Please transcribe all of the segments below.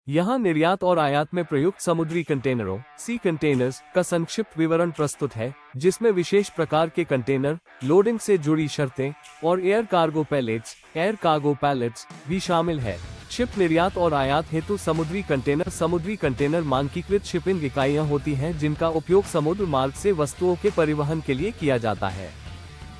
यहाँ निर्यात और आयात में प्रयुक्त समुद्री कंटेनरों सी कंटेनर्स का संक्षिप्त विवरण प्रस्तुत है, जिसमें विशेष प्रकार के कंटेनर, लोडिंग से जुड़ी शर्तें और एयर कार्गो पैलेट्स भी शामिल है। शिप निर्यात और आयात हेतु समुद्री कंटेनर मानकीकृत शिपिंग इकाइयां होती हैं, जिनका उपयोग समुद्र मार्ग से वस्तुओं के परिवहन के लिए किया जाता है।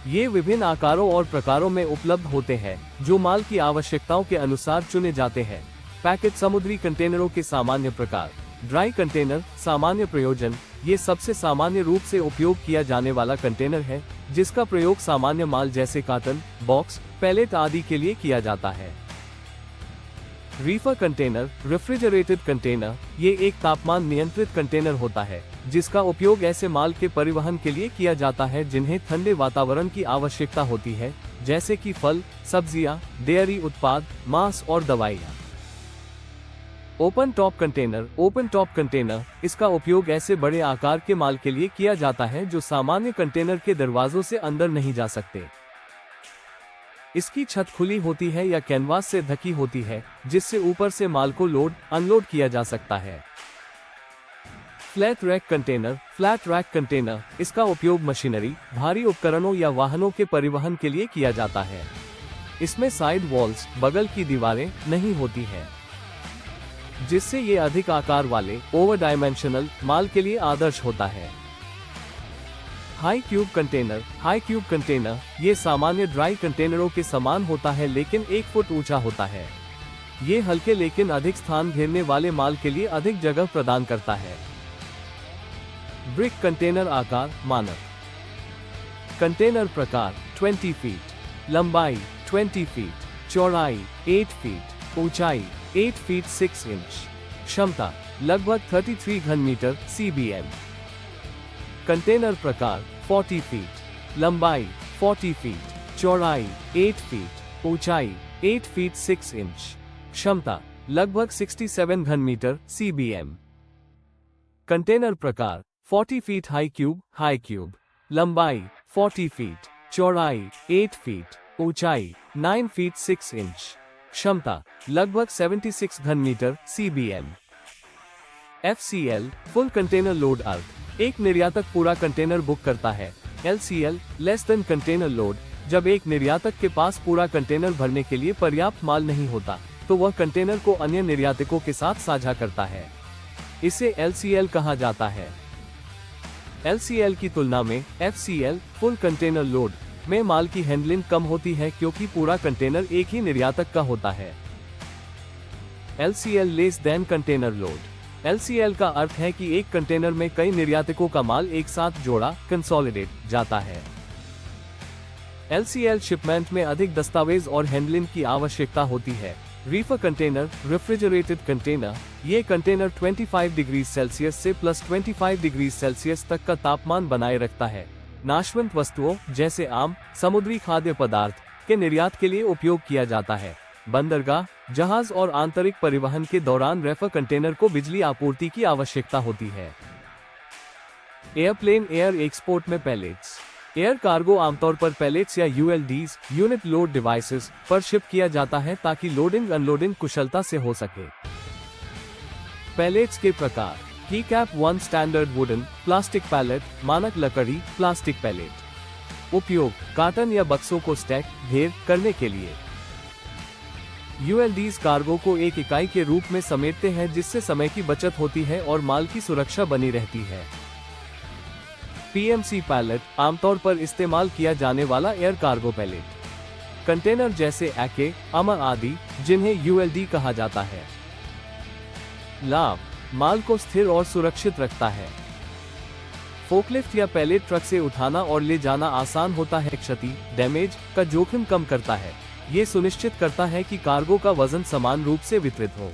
ये विभिन्न आकारों और प्रकारों में उपलब्ध होते हैं, जो माल की आवश्यकताओं के अनुसार चुने जाते हैं। पैकेट समुद्री कंटेनरों के सामान्य प्रकार। ड्राई कंटेनर सामान्य प्रयोजन। ये सबसे सामान्य रूप से उपयोग किया जाने वाला कंटेनर है, जिसका प्रयोग सामान्य माल जैसे काटन, बॉक्स, पैलेट आदि के लिए किया जाता है। रीफर कंटेनर रेफ्रिजरेटेड कंटेनर, ये एक तापमान नियंत्रित कंटेनर होता है, जिसका उपयोग ऐसे माल के परिवहन के लिए किया जाता है जिन्हें ठंडे वातावरण की आवश्यकता होती है, जैसे कि फल, सब्जियां, डेयरी उत्पाद, मांस और दवाइयां। ओपन टॉप कंटेनर, इसका उपयोग ऐसे बड़े आकार के माल के लिए किया जाता है जो सामान्य कंटेनर के दरवाजों से अंदर नहीं जा सकते। इसकी छत खुली होती है या कैनवास से ढकी होती है, जिससे ऊपर से माल को लोड अनलोड किया जा सकता है। फ्लैट रैक कंटेनर, इसका उपयोग मशीनरी, भारी उपकरणों या वाहनों के परिवहन के लिए किया जाता है। इसमें साइड वॉल्स, बगल की दीवारें नहीं होती है, जिससे ये अधिक आकार वाले ओवर डायमेंशनल माल के लिए आदर्श होता है। हाई क्यूब कंटेनर, ये सामान्य ड्राई कंटेनरों के समान होता है, लेकिन 1 फुट ऊंचा होता है। ये हल्के लेकिन अधिक स्थान घेरने वाले माल के लिए अधिक जगह प्रदान करता है। ब्रिक कंटेनर आकार मानक। कंटेनर प्रकार 20 फीट, लंबाई 20 फीट, चौड़ाई 8 फीट, ऊंचाई 8 फीट 6 इंच, क्षमता लगभग 33 घन मीटर CBM। कंटेनर प्रकार 40 फीट, लंबाई 40 फीट, चौड़ाई 8 फीट, ऊंचाई 8 फीट 6 इंच, क्षमता लगभग 67 घन मीटर CBM। कंटेनर प्रकार 40 फीट हाई क्यूब, लंबाई 40 फीट, चौड़ाई 8 फीट, ऊंचाई 9 फीट 6 इंच, क्षमता लगभग 76 घन metre CBM। FCL full container load अर्थ, एक निर्यातक पूरा कंटेनर बुक करता है। LCL less than container load, जब एक निर्यातक के पास पूरा कंटेनर भरने के लिए पर्याप्त माल नहीं होता, तो वह कंटेनर को अन्य निर्यातकों के साथ साझा करता है। इसे LCL कहा जाता है। LCL की तुलना में FCL फुल कंटेनर लोड में माल की हैंडलिंग कम होती है, क्योंकि पूरा कंटेनर एक ही निर्यातक का होता है। LCL less than container load. LCL का अर्थ है कि एक कंटेनर में कई निर्यातकों का माल एक साथ जोड़ा कंसोलिडेट जाता है। LCL शिपमेंट में अधिक दस्तावेज और हैंडलिंग की आवश्यकता होती है। रीफर कंटेनर रेफ्रिजरेटेड कंटेनर, ये कंटेनर 25 डिग्री सेल्सियस से +25 डिग्री सेल्सियस तक का तापमान बनाए रखता है। नाशवंत वस्तुओं जैसे आम, समुद्री खाद्य पदार्थ के निर्यात के लिए उपयोग किया जाता है। बंदरगाह, जहाज और आंतरिक परिवहन के दौरान रेफर कंटेनर को बिजली आपूर्ति की आवश्यकता होती है। एयरप्लेन एयर एक्सपोर्ट में पैलेट्स। एयर कार्गो आमतौर पर पैलेट्स या ULDs यूनिट लोड डिवाइसेस पर शिप किया जाता है, ताकि लोडिंग अनलोडिंग कुशलता से हो सके। पैलेट्स के प्रकार। की कैप 1 स्टैंडर्ड वुडन प्लास्टिक पैलेट, मानक लकड़ी प्लास्टिक पैलेट। उपयोग कार्टन या बक्सों को स्टैक ढेर करने के लिए। ULDs कार्गो को एक इकाई के रूप में समेटते हैं, जिससे समय की बचत होती है और माल की सुरक्षा बनी रहती है। PMC पैलेट आमतौर पर इस्तेमाल किया जाने वाला एयर कार्गो पैलेट कंटेनर जैसे ACE, अमर आदि, जिन्हें ULD कहा जाता है। लाभ, माल को स्थिर और सुरक्षित रखता है। फोकलिफ्ट या पैलेट ट्रक से उठाना और ले जाना आसान होता है। क्षति, डैमेज का जोखिम कम करता है। ये सुनिश्चित करता है कि कार्गो का वजन समान रूप से वितरित हो।